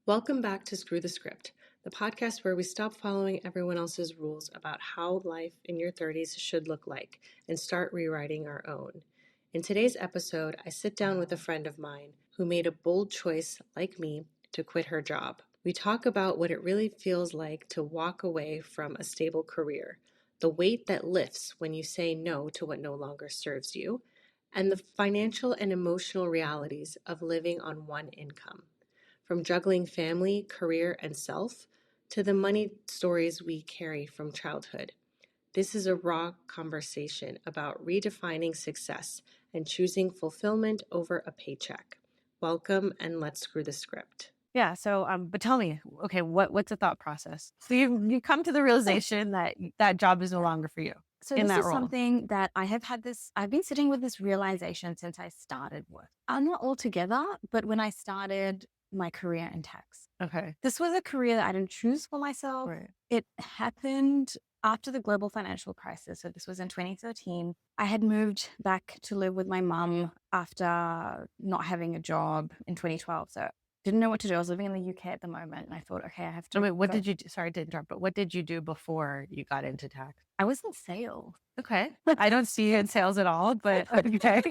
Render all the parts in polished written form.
Welcome back to Screw the Script, the podcast where we stop following everyone else's rules about how life in your 30s should look like and start rewriting our own. In today's episode, I sit down with a friend of mine who made a bold choice, like me, to quit her job. We talk about what it really feels like to walk away from a stable career, the weight that lifts when you say no to what no longer serves you, and the financial and emotional realities of living on one income. From juggling family, career, and self to the money stories we carry from childhood. This is a raw conversation about redefining success and choosing fulfillment over a paycheck. Welcome, and let's screw the script. Yeah. So, but tell me, okay, what's the thought process? So you come to the realization that that job is no longer for you. So in this that is role. something that I've been sitting with this realization since I started work. Not altogether, but when I started my career in tax. Okay. This was a career that I didn't choose for myself. Right. It happened after the global financial crisis. So this was in 2013. I had moved back to live with my mum after not having a job in 2012. So didn't know what to do. I was living in the UK at the moment. And I thought, okay, I have to. So wait, what did you do? Sorry to interrupt, but what did you do before you got into tax? I was in sales. Okay. I don't see you in sales at all, but okay.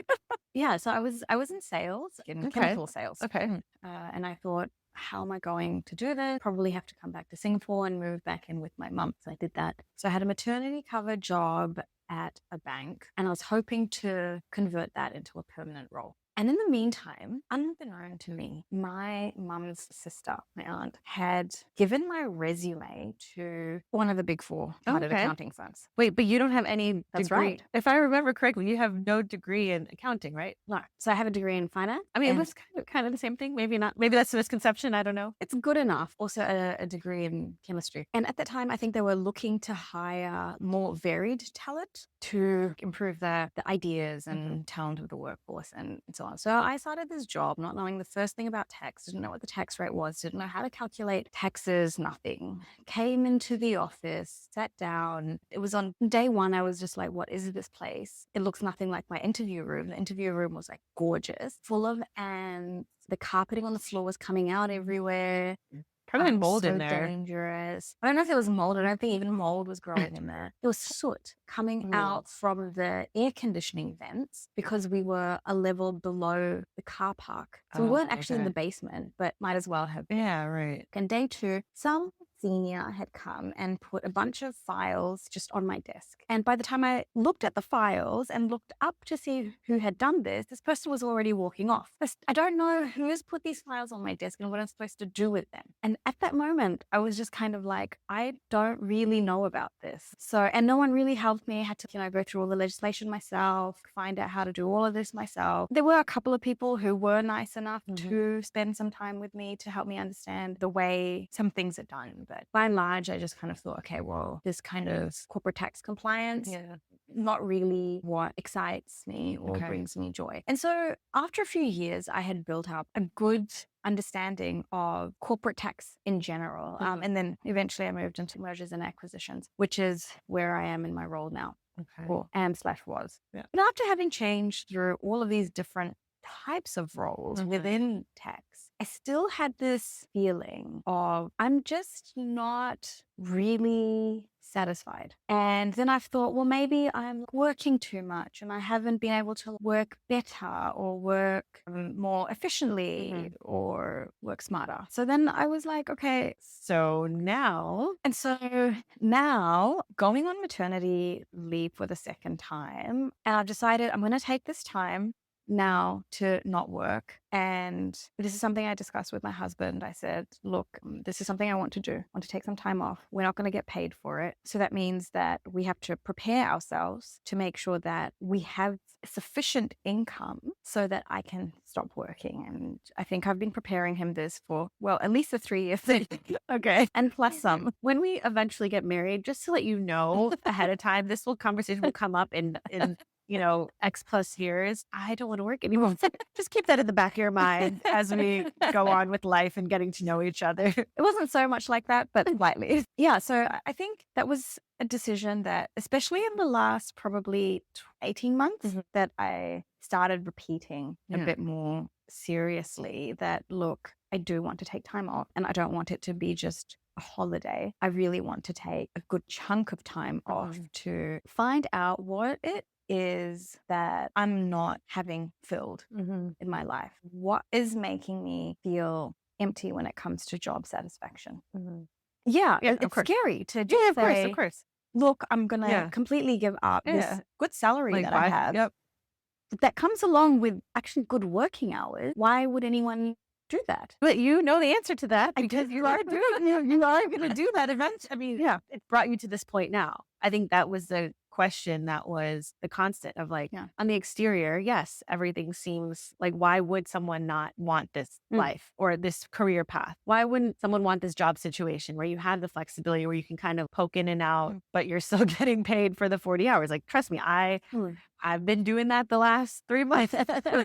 Yeah. So I was in sales, in chemical sales. Okay. And I thought, how am I going to do this? Probably have to come back to Singapore and move back in with my mum. So I did that. So I had a maternity cover job at a bank, and I was hoping to convert that into a permanent role. And in the meantime, unbeknown to me, my mum's sister, my aunt, had given my resume to one of the big four chartered accounting firms. Wait, but you don't have any That's degree. right. If I remember correctly, you have no degree in accounting, right? No. So I have a degree in finance. I mean, it was kind of the same thing. Maybe not. Maybe that's a misconception. I don't know. It's good enough. Also a degree in chemistry. And at that time, I think they were looking to hire more varied talent to improve the ideas and talent of the workforce and so on. So I started this job not knowing the first thing about tax, didn't know what the tax rate was, didn't know how to calculate taxes, nothing. Came into the office, sat down. It was on day one. I was just like, what is this place? It looks nothing like my interview room. The interview room was like gorgeous, full of ants. The carpeting on the floor was coming out everywhere. Probably mold in So there. dangerous. I don't know if it was mold. I don't think even mold was growing in there. There was soot coming out from the air conditioning vents because we were a level below the car park. So we weren't actually in the basement, but might as well have been. Yeah, right. And day two, some senior had come and put a bunch of files just on my desk. And by the time I looked at the files and looked up to see who had done this person was already walking off. I don't know who has put these files on my desk and what I'm supposed to do with them. And at that moment, I was just kind of like, I don't really know about this. So, and no one really helped me. I had to, go through all the legislation myself, find out how to do all of this myself. There were a couple of people who were nice enough to spend some time with me to help me understand the way some things are done. But by and large, I just kind of thought, okay, well, this kind of corporate tax compliance, not really what excites me or brings me joy. And so after a few years, I had built up a good understanding of corporate tax in general. And then eventually I moved into mergers and acquisitions, which is where I am in my role now. Or am/was. Yeah. But after having changed through all of these different types of roles within tax, I still had this feeling of I'm just not really satisfied. And then I've thought, well, maybe I'm working too much and I haven't been able to work better or work more efficiently or work smarter. So then I was like, okay, so now going on maternity leave for the second time, and I've decided I'm going to take this time now to not work. And this is something I discussed with my husband. I said, look, this is something I want to do. I want to take some time off. We're not going to get paid for it. So that means that we have to prepare ourselves to make sure that we have sufficient income so that I can stop working. And I think I've been preparing him this for, well, at least a 3-year thing. Okay. And plus some. When we eventually get married, just to let you know ahead of time, this conversation will come up in X plus years. I don't want to work anymore. Just keep that in the back of your mind as we go on with life and getting to know each other. It wasn't so much like that, but slightly. Yeah. So I think that was a decision that, especially in the last probably 18 months, that I started repeating a bit more seriously that, look, I do want to take time off, and I don't want it to be just a holiday. I really want to take a good chunk of time off to find out what it is that I'm not having filled in my life. What is making me feel empty when it comes to job satisfaction? Yeah, Yeah, of it's course. scary to Yeah, just of course, say, of course. look, I'm going to Yeah. completely give up Yeah. this good salary Like that I have. Yep. That comes along with actually good working hours. Why would anyone do that? But you know the answer to that I because do. you are doing you are going to do that eventually. I mean, yeah, it brought you to this point now. I think that was the question that was the constant of like, Yeah. on the exterior, yes, everything seems like, why would someone not want this life or this career path? Why wouldn't someone want this job situation where you have the flexibility where you can kind of poke in and out, but you're still getting paid for the 40 hours? Like, trust me, I've been doing that the last 3 months.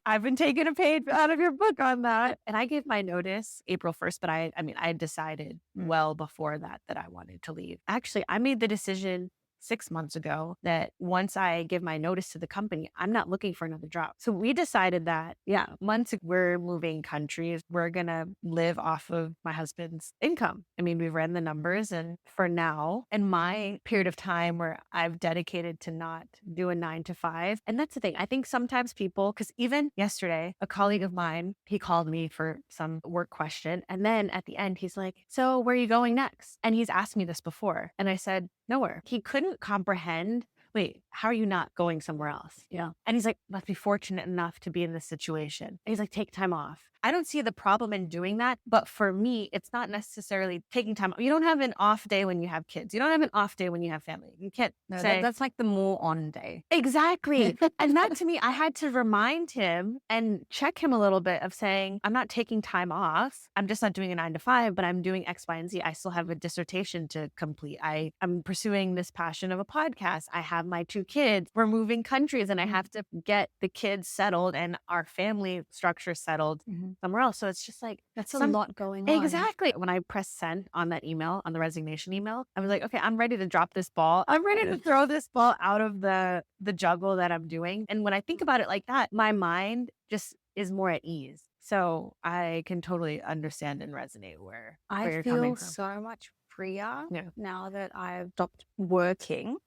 I've been taking a page out of your book on that. And I gave my notice April 1st, but I mean, I had decided well before that I wanted to leave. Actually, I made the decision 6 months ago that once I give my notice to the company, I'm not looking for another job. So we decided that, once we're moving countries, we're going to live off of my husband's income. I mean, we've ran the numbers, and for now, in my period of time where I've dedicated to not do a 9 to 5, and that's the thing. I think sometimes people, because even yesterday, a colleague of mine, he called me for some work question. And then at the end, he's like, so where are you going next? And he's asked me this before. And I said, nowhere. He couldn't comprehend, wait, how are you not going somewhere else? Yeah. And he's like, must be fortunate enough to be in this situation. And he's like, take time off. I don't see the problem in doing that. But for me, it's not necessarily taking time. You don't have an off day when you have kids. You don't have an off day when you have family. You can't say that's like the more on day. Exactly. And that to me, I had to remind him and check him a little bit of saying, I'm not taking time off. I'm just not doing a 9 to 5, but I'm doing X, Y, and Z. I still have a dissertation to complete. I'm pursuing this passion of a podcast. I have my 2 kids. We're moving countries, and I have to get the kids settled and our family structure settled somewhere else. So it's just like, that's a lot going on. Exactly. When I pressed send on that email, on the resignation email, I was like, okay, I'm ready to drop this ball. I'm ready to throw this ball out of the juggle that I'm doing. And when I think about it like that, my mind just is more at ease. So I can totally understand and resonate where you're coming feel from. so much freer Yeah. now that I've stopped working,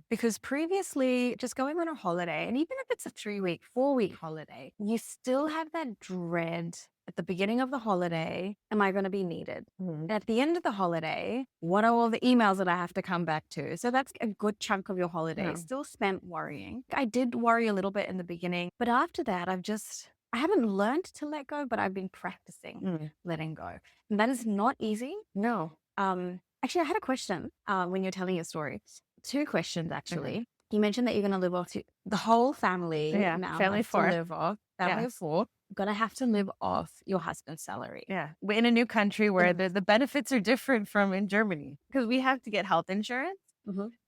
because previously just going on a holiday, and even if it's a 3-week, 4-week holiday, you still have that dread at the beginning of the holiday, am I going to be needed? And at the end of the holiday, what are all the emails that I have to come back to? So that's a good chunk of your holiday still spent worrying. I did worry a little bit in the beginning, but after that, I haven't learned to let go, but I've been practicing letting go. And that is not easy. No. Actually, I had a question when you're telling your story. 2 questions, actually. You mentioned that you're going to live off the whole family. Yeah, now family has to 4. live off. Family of 4. Going to have to live off your husband's salary. Yeah. We're in a new country where the benefits are different from in Germany, because we have to get health insurance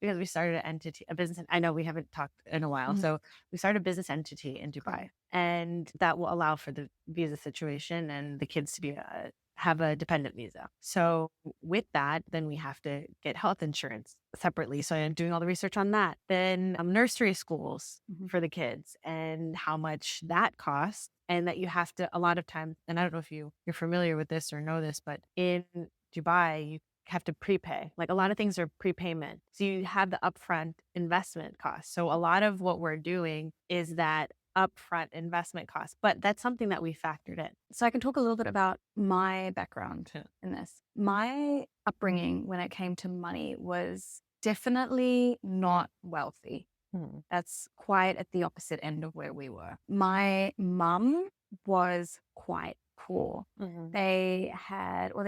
because we started a business. I know we haven't talked in a while. So we started a business entity in Dubai, and that will allow for the visa situation and the kids to be have a dependent visa. So with that, then we have to get health insurance separately. So I'm doing all the research on that. Then nursery schools for the kids and how much that costs. And that you have to, a lot of times, and I don't know if you're familiar with this or know this, but in Dubai, you have to prepay. Like, a lot of things are prepayment. So you have the upfront investment cost. So a lot of what we're doing is that upfront investment cost, but that's something that we factored in. So I can talk a little bit about my background in this. My upbringing when it came to money was definitely not wealthy. That's quite at the opposite end of where we were. My mum was quite poor. They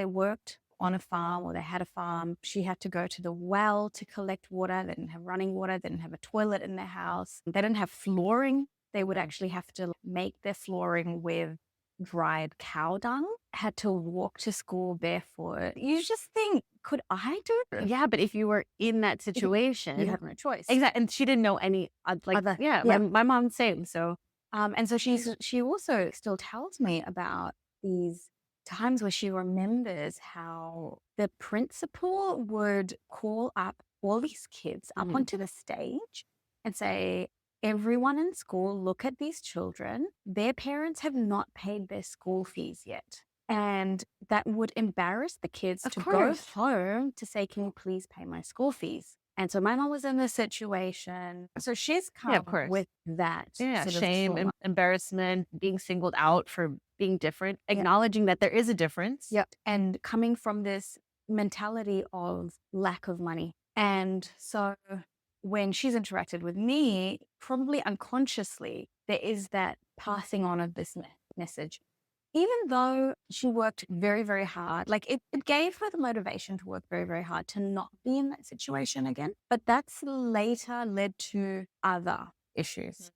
worked on a farm, or they had a farm. She had to go to the well to collect water. They didn't have running water. They didn't have a toilet in their house. They didn't have flooring. They would actually have to make their flooring with dried cow dung, had to walk to school barefoot. You just think, could I do this? Yeah, but if you were in that situation, you have no choice. Exactly. And she didn't know any my mom's same. So and so she also still tells me about these times where she remembers how the principal would call up all these kids up onto the stage and say, everyone in school look at these children. Their parents have not paid their school fees yet. And that would embarrass the kids Of to course. go home to say, can you please pay my school fees? And so my mom was in this situation. So she's Yeah, of come course. with that Yeah, sort of shame, trauma. embarrassment, being singled out for being different, Yeah. acknowledging that there is a difference. Yep. And coming from this mentality of lack of money. And so when she's interacted with me, probably unconsciously, there is that passing on of this message. Even though she worked very, very hard, like it gave her the motivation to work very, very hard to not be in that situation again. But that's later led to other issues.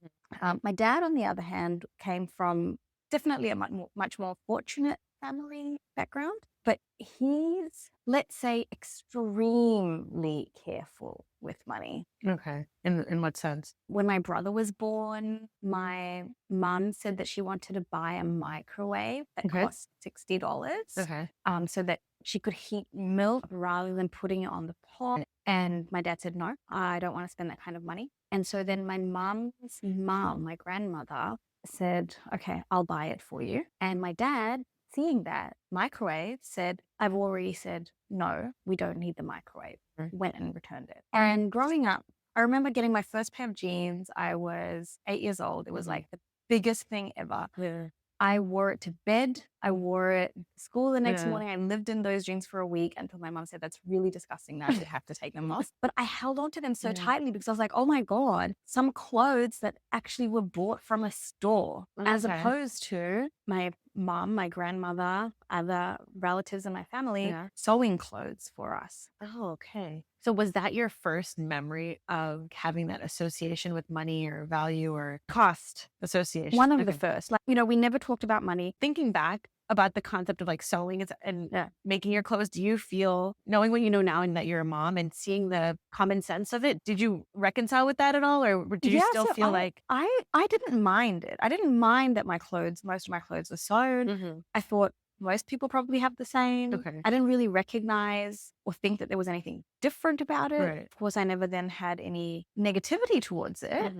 My dad, on the other hand, came from definitely a much more fortunate family background, but he's, let's say, extremely careful with money. Okay. In what sense? When my brother was born, my mum said that she wanted to buy a microwave that cost $60. Okay. So that she could heat milk rather than putting it on the pot. And my dad said, no, I don't want to spend that kind of money. And so then my mum's mum, my grandmother, said, okay, I'll buy it for you. And my dad, seeing that microwave, said, I've already said, no, we don't need the microwave. Went and returned it. And growing up, I remember getting my first pair of jeans. I was 8 years old. It was like the biggest thing ever. Yeah. I wore it to bed. I wore it to school the next morning. I lived in those jeans for a week until my mom said, that's really disgusting. Now you have to take them off. But I held on to them so tightly because I was like, oh my God, some clothes that actually were bought from a store, as opposed to my mom, my grandmother, other relatives in my family sewing clothes for us. Oh, okay. So was that your first memory of having that association with money or value or cost association? One of the first. Like, we never talked about money. Thinking back about the concept of like sewing and making your clothes, do you feel, knowing what you know now and that you're a mom and seeing the common sense of it, did you reconcile with that at all? Or did you still feel like... I didn't mind it. I didn't mind that most of my clothes were sewn. I thought most people probably have the same. I didn't really recognize or think that there was anything different about it. Of course, I never then had any negativity towards it.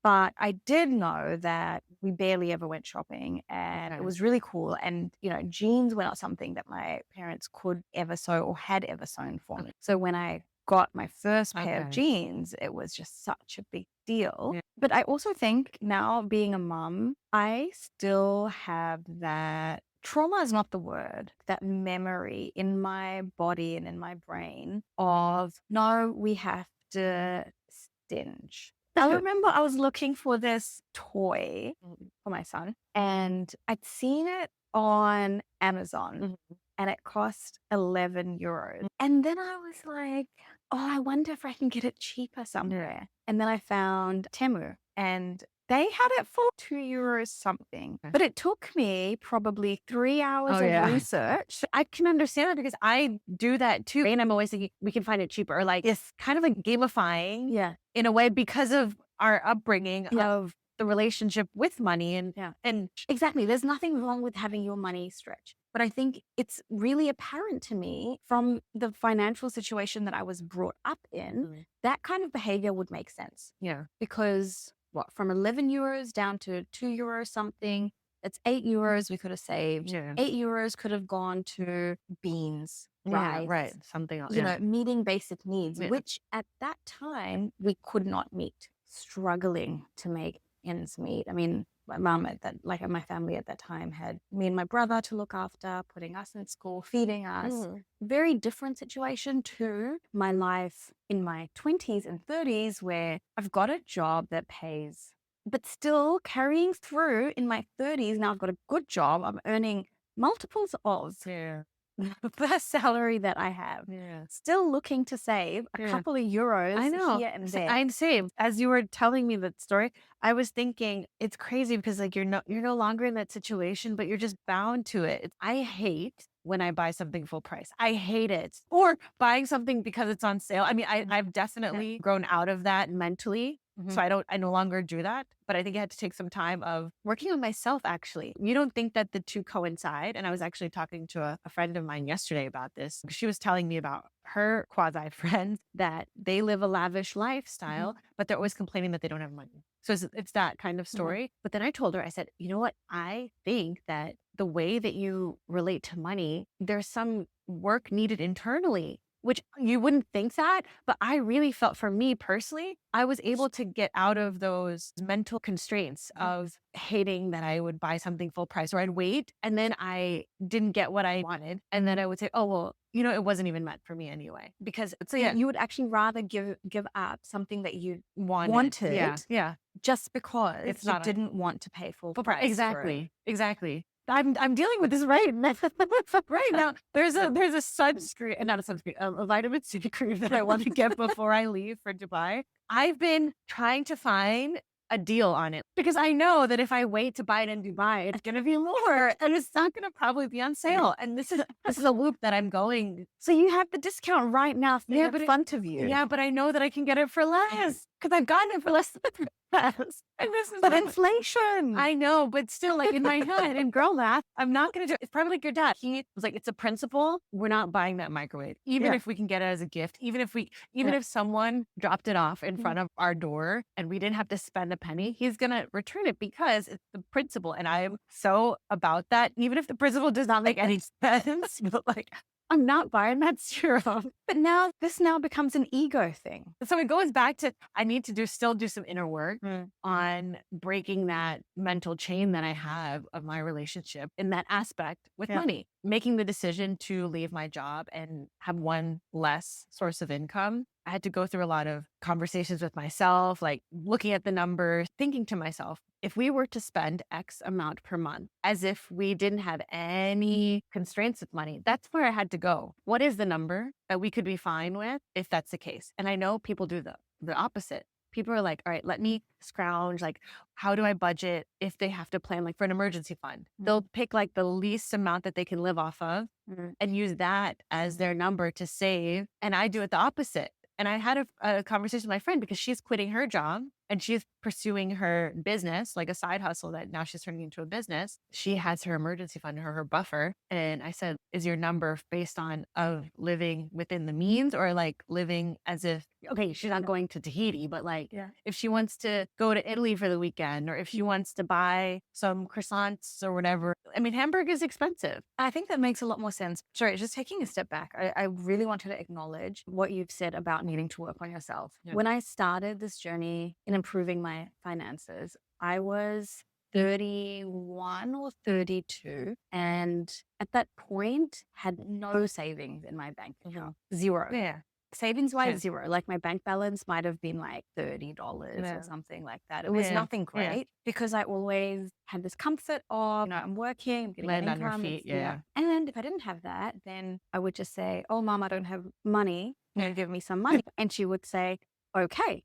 But I did know that we barely ever went shopping, and it was really cool. And, jeans were not something that my parents could ever sew or had ever sewn for me. So when I got my first pair of jeans, it was just such a big deal. But I also think now, being a mom, I still have that... trauma is not the word, that memory in my body and in my brain of, no, we have to stinge. I remember I was looking for this toy for my son, and I'd seen it on Amazon and it cost 11 euros. And then I was like, oh, I wonder if I can get it cheaper somewhere. And then I found Temu, and they had it for 2 euros something. But it took me probably 3 hours of research. I can understand that because I do that too. And I'm always thinking we can find it cheaper. Or like it's kind of like gamifying in a way because of our upbringing of the relationship with money. And exactly. There's nothing wrong with having your money stretch. But I think it's really apparent to me from the financial situation that I was brought up in, that kind of behavior would make sense. Because from 11 euros down to 2 euros something, it's 8 euros we could have saved. 8 euros could have gone to beans, rice, something else. Meeting basic needs, which at that time we could not meet. Struggling to make ends meet. I mean, my mom my family at that time had me and my brother to look after, putting us in school, feeding us. Very different situation to my life in my 20s and 30s, where I've got a job that pays, but still carrying through in my 30s. Now I've got a good job. I'm earning multiples of the salary that I have. Still looking to save a couple of euros here and there. I'm same. As you were telling me that story, I was thinking it's crazy because like you're no longer in that situation, but you're just bound to it. I hate when I buy something full price. I hate it. Or buying something because it's on sale. I mean, I've definitely grown out of that mentally. So I no longer do that, but I think I had to take some time of working on myself, actually. You don't think that the two coincide? And I was actually talking to a friend of mine yesterday about this. She was telling me about her quasi friends that they live a lavish lifestyle, but they're always complaining that they don't have money. So it's that kind of story. But then I told her, I said, you know what? I think that the way that you relate to money, there's some work needed internally, which you wouldn't think that, but I really felt, for me personally, I was able to get out of those mental constraints of hating that I would buy something full price, or I'd wait and then I didn't get what I wanted. And then I would say, oh, well, it wasn't even meant for me anyway. Because So you would actually rather give up something that you wanted. Yeah. just because It's you not didn't want to pay full price. Exactly. I'm dealing with this right now. There's a sunscreen, not a sunscreen, a vitamin C cream that I want to get before I leave for Dubai. I've been trying to find a deal on it because I know that if I wait to buy it in Dubai, it's going to be more and it's not going to probably be on sale. And this is a loop that I'm going. So you have the discount right now in front of you. Yeah, but I know that I can get it for less because I've gotten it for less than less. And this is inflation. I know, but still, like in my head, in girl math, I'm not going to do it. It's probably like your dad. He was like, it's a principle. We're not buying that microwave, even if we can get it as a gift, even if someone dropped it off in front of our door and we didn't have to spend a penny, he's going to return it because it's the principle. And I am so about that, even if the principle does not make any sense, but like, I'm not buying that serum. But now this becomes an ego thing. So it goes back to, I need to still do some inner work on breaking that mental chain that I have of my relationship in that aspect with money, making the decision to leave my job and have one less source of income. I had to go through a lot of conversations with myself, like looking at the numbers, thinking to myself, if we were to spend X amount per month as if we didn't have any constraints with money, that's where I had to go. What is the number that we could be fine with if that's the case? And I know people do the opposite. People are like, all right, let me scrounge. Like, how do I budget if they have to plan like for an emergency fund? They'll pick like the least amount that they can live off of and use that as their number to save. And I do it the opposite. And I had a conversation with my friend because she's quitting her job and she's pursuing her business, like a side hustle that now she's turning into a business. She has her emergency fund, her buffer. And I said, is your number based on of living within the means or like living as if, okay, she's not going to Tahiti, but like if she wants to go to Italy for the weekend or if she wants to buy some croissants or whatever. I mean, Hamburg is expensive. I think that makes a lot more sense. Sorry, just taking a step back. I really wanted to acknowledge what you've said about needing to work on yourself. When I started this journey in improving my finances, I was 31 or 32. And at that point, had no savings in my bank account. Zero. Yeah. Savings wise, zero. Like my bank balance might have been like $30 or something like that. It was nothing great because I always had this comfort of, I'm working, I'm getting an income. On your feet, And if I didn't have that, then I would just say, oh, Mom, I don't have money. Give me some money. And she would say, okay.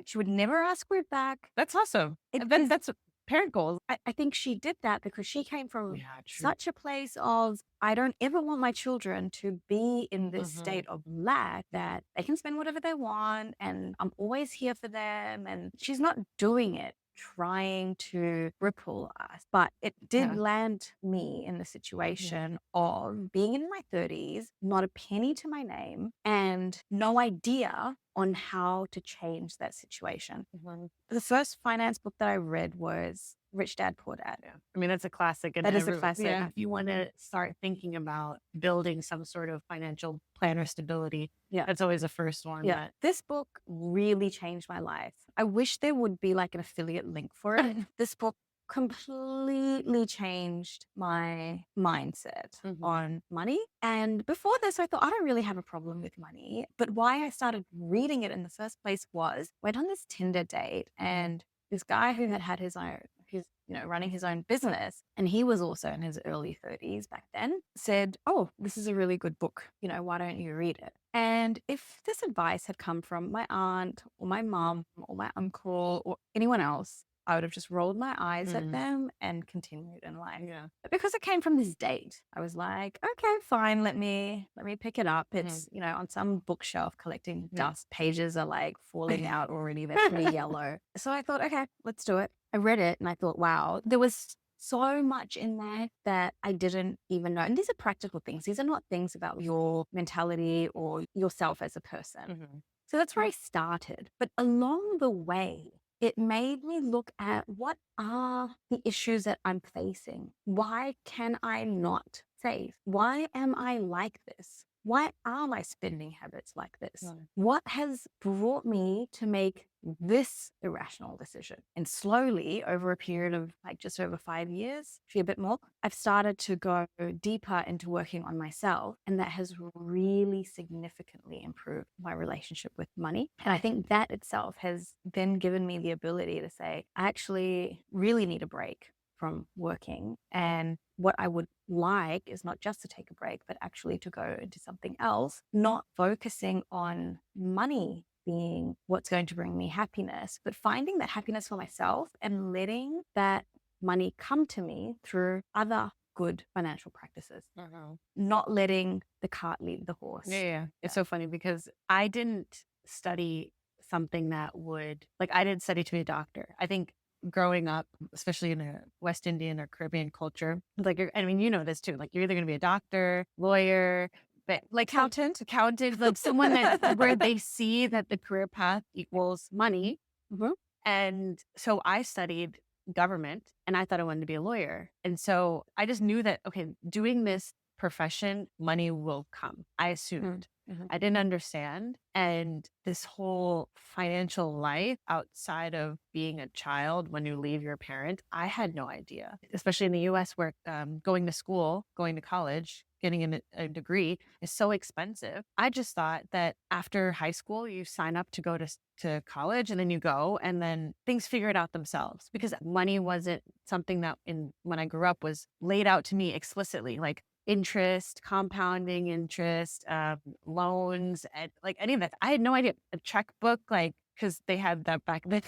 She would never ask for it back. That's awesome. That's parent goals. I think she did that because she came from such a place of, I don't ever want my children to be in this state of lack that they can spend whatever they want and I'm always here for them. And she's not doing it trying to ripple us, but it did land me in the situation of being in my 30s, not a penny to my name, and no idea on how to change that situation. The first finance book that I read was Rich Dad, Poor Dad. I mean, that's a classic. That is a classic. If you want to start thinking about building some sort of financial plan or stability, that's always the first one. This book really changed my life. I wish there would be like an affiliate link for it. This book completely changed my mindset on money. And before this, I thought, I don't really have a problem with money. But why I started reading it in the first place was, went on this Tinder date and this guy who had his own, running his own business, and he was also in his early 30s back then, said, oh, this is a really good book. Why don't you read it? And if this advice had come from my aunt or my mom or my uncle or anyone else, I would have just rolled my eyes at them and continued in life. But because it came from this date, I was like, okay, fine, let me pick it up. It's, on some bookshelf collecting dust. Pages are like falling out already. They're pretty yellow. So I thought, okay, let's do it. I read it and I thought, wow, there was so much in there that I didn't even know. And these are practical things. These are not things about your mentality or yourself as a person. So that's where I started. But along the way, it made me look at what are the issues that I'm facing? Why can I not save? Why am I like this? Why are my spending habits like this? Right. What has brought me to make this irrational decision? And slowly, over a period of like just over 5 years, actually a bit more, I've started to go deeper into working on myself. And that has really significantly improved my relationship with money. And I think that itself has then given me the ability to say, I actually really need a break from working. And what I would like is not just to take a break, but actually to go into something else, not focusing on money being what's going to bring me happiness, but finding that happiness for myself and letting that money come to me through other good financial practices, not letting the cart lead the horse. Yeah. It's so funny because I didn't study something that would, like, I didn't study to be a doctor. I think growing up, especially in a West Indian or Caribbean culture, like, I mean, you know this too, like you're either going to be a doctor, lawyer, but like accountant, like someone that where they see that the career path equals money. And so I studied government and I thought I wanted to be a lawyer. And so I just knew that, okay, doing this profession, money will come. I assumed. I didn't understand. And this whole financial life outside of being a child when you leave your parent, I had no idea, especially in the US where going to school, going to college, getting a degree is so expensive. I just thought that after high school, you sign up to go to college and then you go and then things figure it out themselves, because money wasn't something that when I grew up was laid out to me explicitly, like interest, compounding interest, loans, and like any of that. I had no idea. A checkbook, like, because they had that back then,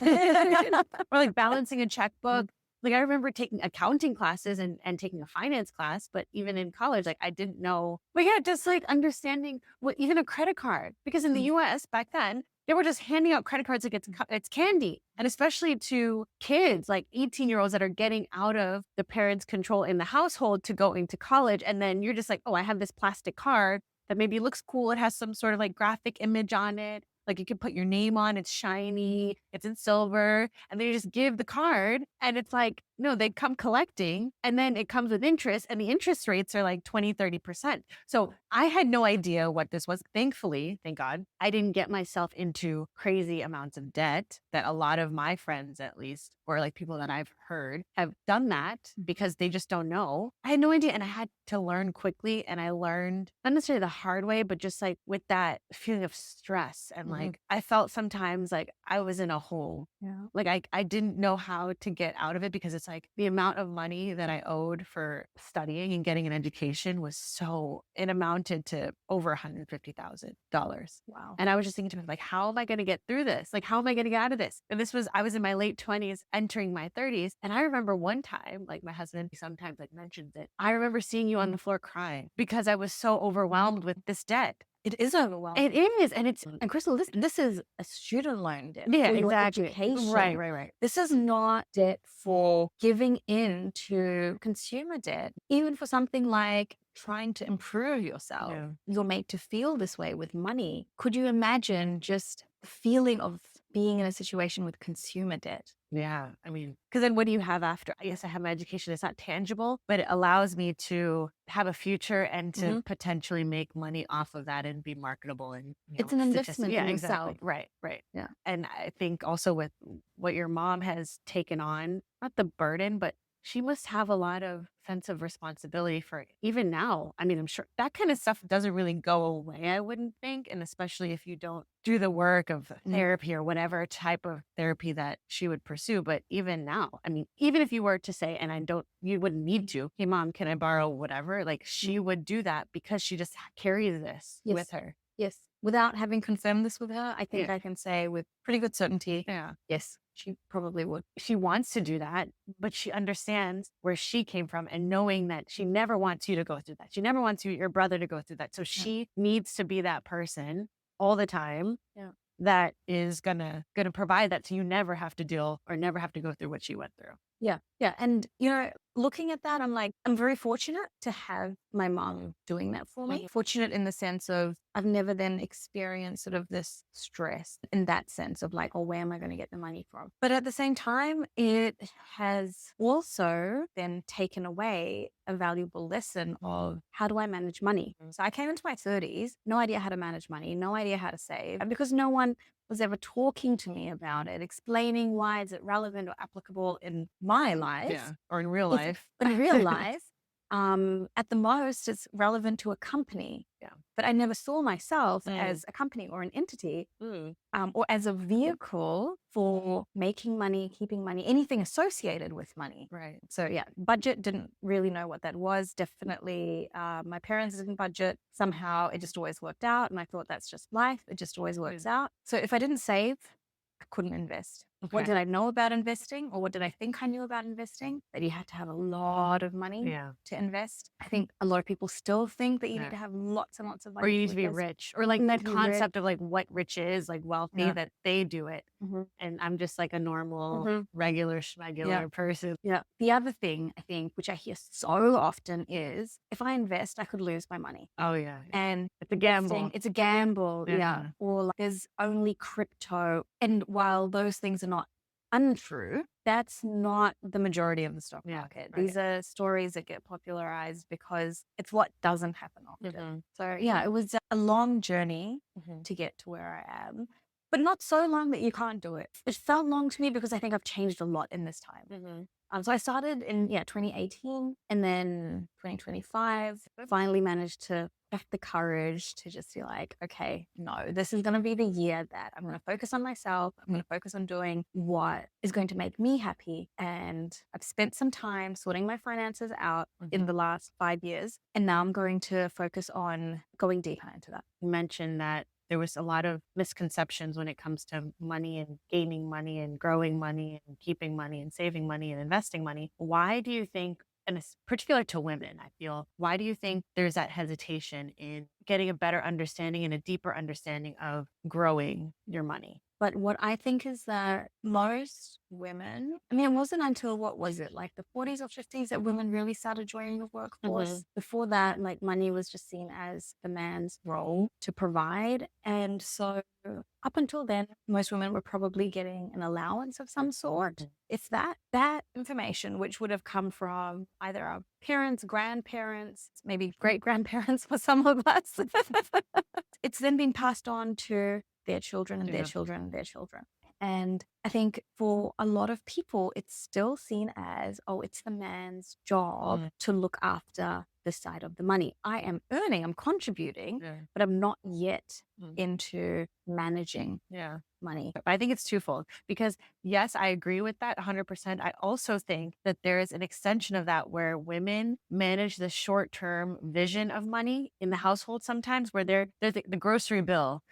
or like balancing a checkbook. Like I remember taking accounting classes and taking a finance class, but even in college, like I didn't know. But yeah, just like understanding what even a credit card, because in the US back then, they were just handing out credit cards like it's candy. And especially to kids, like 18-year-olds that are getting out of the parents' control in the household to go into college. And then you're just like, oh, I have this plastic card that maybe looks cool. It has some sort of like graphic image on it. Like you can put your name on, it's shiny, it's in silver, and then you just give the card and it's like, no, they come collecting and then it comes with interest and the interest rates are like 20, 30%. So I had no idea what this was. Thankfully, thank God, I didn't get myself into crazy amounts of debt that a lot of my friends, at least, or like people that I've heard have done that because they just don't know. I had no idea. And I had to learn quickly. And I learned not necessarily the hard way, but just like with that feeling of stress. And like, I felt sometimes like I was in a hole. Yeah. Like I didn't know how to get out of it, because it's like the amount of money that I owed for studying and getting an education was it amounted to over $150,000. Wow. And I was just thinking to myself, like, how am I going to get through this? Like, how am I going to get out of this? And I was in my late 20s, entering my 30s. And I remember one time, like my husband sometimes like mentions it. I remember seeing you on the floor crying because I was so overwhelmed with this debt. It is overwhelming. It is. And And Crystal, this is a student loan debt. Yeah, for your exactly. education. Right. This is not debt for giving in to consumer debt. Even for something like trying to improve yourself, you're made to feel this way with money. Could you imagine just the feeling of being in a situation with consumer debt? Yeah. I mean, because then what do you have after? Yes, I have my education. It's not tangible, but it allows me to have a future and to potentially make money off of that and be marketable. And it's an investment in yourself. Right. Yeah. And I think also with what your mom has taken on, not the burden, but she must have a lot of sense of responsibility for it. Even now. I mean, I'm sure that kind of stuff doesn't really go away, I wouldn't think. And especially if you don't do the work of therapy or whatever type of therapy that she would pursue. But even now, I mean, even if you were to say, and you wouldn't need to, hey, mom, can I borrow whatever? Like she would do that because she just carries this with her. Yes. Without having confirmed this with her, I think I can say with pretty good certainty, yes, she probably would. She wants to do that, but she understands where she came from and knowing that she never wants you to go through that. She never wants your brother to go through that. So she needs to be that person all the time that is gonna provide that so you never have to deal or never have to go through what she went through. Yeah. And looking at that, I'm like, I'm very fortunate to have my mom doing that for me. Fortunate in the sense of I've never then experienced sort of this stress in that sense of like, oh, where am I going to get the money from? But at the same time, it has also then taken away a valuable lesson of how do I manage money? So I came into my 30s, no idea how to manage money, no idea how to save, and because no one was ever talking to me about it, explaining why is it relevant or applicable in my life, or in real It's- life. in real life. At the most, it's relevant to a company. Yeah. But I never saw myself as a company or an entity or as a vehicle for making money, keeping money, anything associated with money. Right. So yeah, budget, didn't really know what that was. Definitely, my parents didn't budget. Somehow it just always worked out. And I thought that's just life. It just always works out. So if I didn't save, I couldn't invest. What Okay. did I know about investing, or what did I think I knew about investing? That you had to have a lot of money to invest. I think a lot of people still think that you need to have lots and lots of money. Or you need to be rich, or like that concept of like what rich is, like wealthy, that they do it. And I'm just like a normal, regular, schmegular person. Yeah. The other thing I think, which I hear so often, is if I invest, I could lose my money. Oh yeah. And It's a gamble. it's a gamble. Yeah. Or like, there's only crypto. And while those things are not untrue, that's not the majority of the stock market. These are stories that get popularized because it's what doesn't happen often. So yeah, it was a long journey to get to where I am, but not so long that you can't do it. It felt long to me because I think I've changed a lot in this time. So I started in 2018, and then 2025 finally managed to have the courage to just be like, okay, no, this is going to be the year that I'm going to focus on myself. I'm going to focus on doing what is going to make me happy. And I've spent some time sorting my finances out in the last 5 years. And now I'm going to focus on going deeper into that. You mentioned that there was a lot of misconceptions when it comes to money and gaining money and growing money and keeping money and saving money and investing money. Why do you think, and it's particular to women, I feel, why do you think there's that hesitation in getting a better understanding and a deeper understanding of growing your money? But what I think is that most women, I mean, it wasn't until what was it, like the 40s or 50s that women really started joining the workforce. Before that, like money was just seen as the man's role to provide. And so up until then, most women were probably getting an allowance of some sort. If that information, which would have come from either our parents, grandparents, maybe great grandparents for some of us, it's then been passed on to their children and their children and their children. And I think for a lot of people, it's still seen as, oh, it's the man's job to look after the side of the money. I am earning, I'm contributing, but I'm not yet into managing money. But I think it's twofold because yes, I agree with that 100%. I also think that there is an extension of that where women manage the short-term vision of money in the household sometimes, where there's the grocery bill,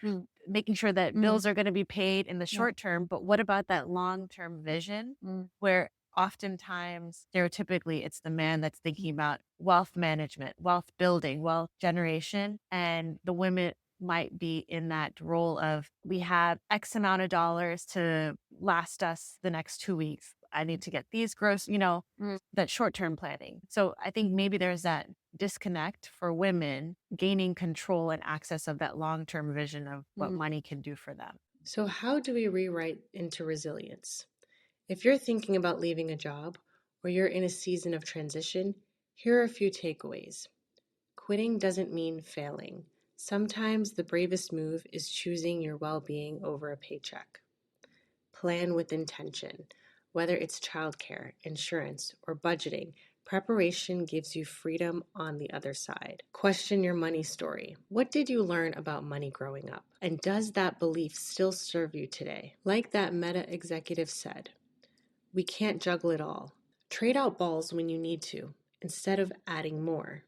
making sure that bills are going to be paid in the short term. But what about that long-term vision where oftentimes, stereotypically, it's the man that's thinking about wealth management, wealth building, wealth generation, and the women might be in that role of, we have X amount of dollars to last us the next 2 weeks. I need to get these gross, that short-term planning. So I think maybe there's that disconnect for women gaining control and access of that long-term vision of what money can do for them. So how do we rewrite into resilience? If you're thinking about leaving a job or you're in a season of transition, here are a few takeaways. Quitting doesn't mean failing. Sometimes the bravest move is choosing your well-being over a paycheck. Plan with intention. Whether it's childcare, insurance, or budgeting, preparation gives you freedom on the other side. Question your money story. What did you learn about money growing up? And does that belief still serve you today? Like that meta executive said, we can't juggle it all. Trade out balls when you need to, instead of adding more.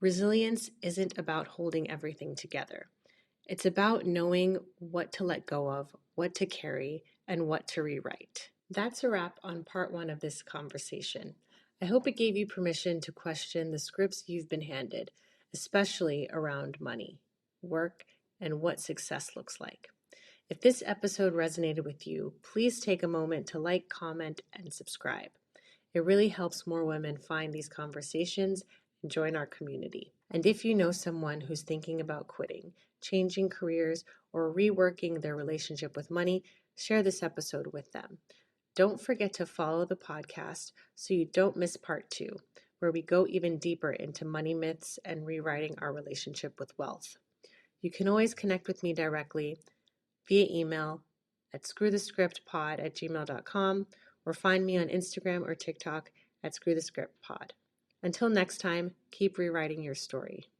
Resilience isn't about holding everything together. It's about knowing what to let go of, what to carry, and what to rewrite. That's a wrap on part 1 of this conversation. I hope it gave you permission to question the scripts you've been handed, especially around money, work, and what success looks like. If this episode resonated with you, please take a moment to like, comment, and subscribe. It really helps more women find these conversations and join our community. And if you know someone who's thinking about quitting, changing careers, or reworking their relationship with money, share this episode with them. Don't forget to follow the podcast so you don't miss part 2, where we go even deeper into money myths and rewriting our relationship with wealth. You can always connect with me directly via email at 𝗧𝗜𝗓𝗏𝗡@gmail.com or find me on Instagram or TikTok at 𝗧𝗜𝗓𝗏𝗏𝗡. Until next time, keep rewriting your story.